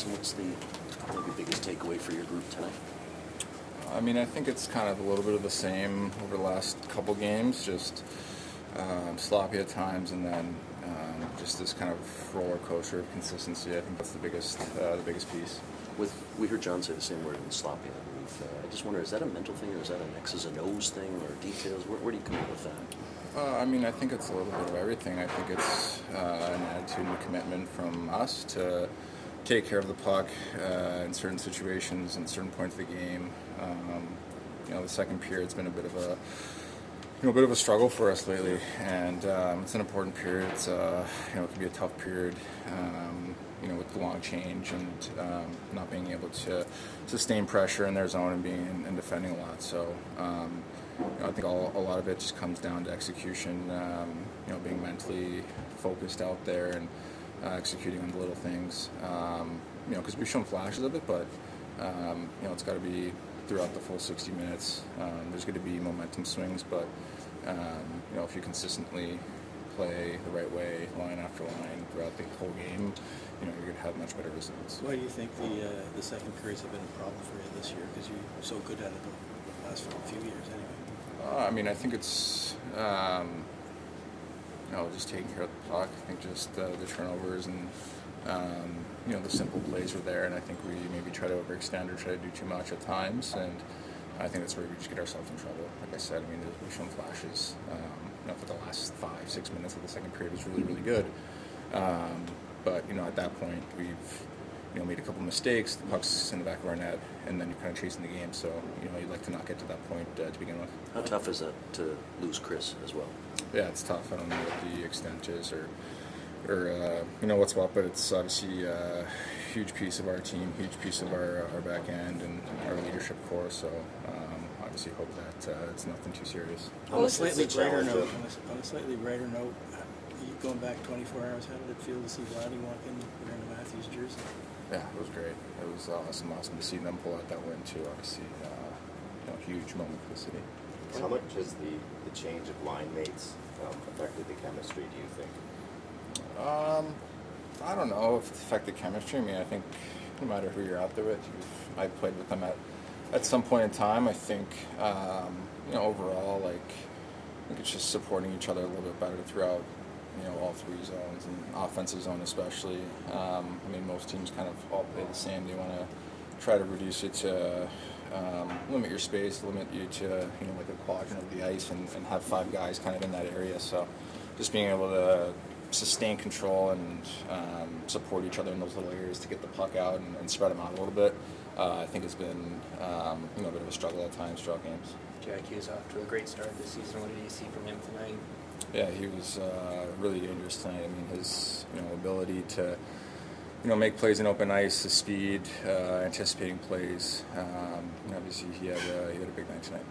Auston, what's the maybe biggest takeaway for your group tonight? I mean, I think it's kind of a little bit of the same over the last couple games, just sloppy at times, and then just this kind of roller coaster of consistency. I think that's the biggest piece. We heard John say the same word in sloppy. I just wonder, is that a mental thing, or is that an X's and O's thing, or details? Where do you come up with that? I mean, I think it's a little bit of everything. I think it's an attitude and commitment from us to take care of the puck in certain situations and certain points of the game. The second period's been a bit of a struggle for us lately, and it's an important period. It's it can be a tough period. With the long change and not being able to sustain pressure in their zone and being and defending a lot. So I think a lot of it just comes down to execution. Being mentally focused out there and executing on the little things. Because we've shown flashes of it, but it's got to be throughout the full 60 minutes. There's going to be momentum swings, but if you consistently play the right way, line after line, throughout the whole game, you're going to have much better results. Why do you think the second periods have been a problem for you this year? Because you're so good at it the last few years, anyway. I think it's just taking care of the puck. I think just the turnovers and the simple plays were there, and I think we maybe try to overextend or try to do too much at times, and I think that's where we just get ourselves in trouble. Like I said, we've shown flashes. For the last 5-6 minutes of the second period was really, really good. But at that point, we've made a couple mistakes. The puck's in the back of our net, and then you're kind of chasing the game. So you'd like to not get to that point to begin with. How tough is it to lose Chris as well? Yeah, it's tough. I don't know what the extent is or what's what, but it's obviously a huge piece of our team, huge piece of our back end and our leadership core. So obviously hope that it's nothing too serious. On a slightly brighter note, you going back 24 hours, how did it feel to see Vladdy walk in wearing a Matthews jersey? Yeah, it was great. It was awesome to see them pull out that win too. Obviously, huge moment for the city. How much has the change of line mates affected the chemistry, do you think? I don't know if it affected chemistry. I think no matter who you're out there with, I played with them at some point in time. I think, overall, I think it's just supporting each other a little bit better throughout, all three zones and offensive zone especially. Most teams kind of all play the same. They want to try to reduce it to limit your space, limit you to, like a quadrant of the ice and have 5 guys kind of in that area. So just being able to sustain control and support each other in those little areas to get the puck out and spread them out a little bit, I think has been a bit of a struggle at times throughout games. Jack Hughes off to a great start this season. What did you see from him tonight? Yeah, he was really dangerous tonight. His ability to make plays in open ice, his speed, anticipating plays. Obviously he had a big night tonight.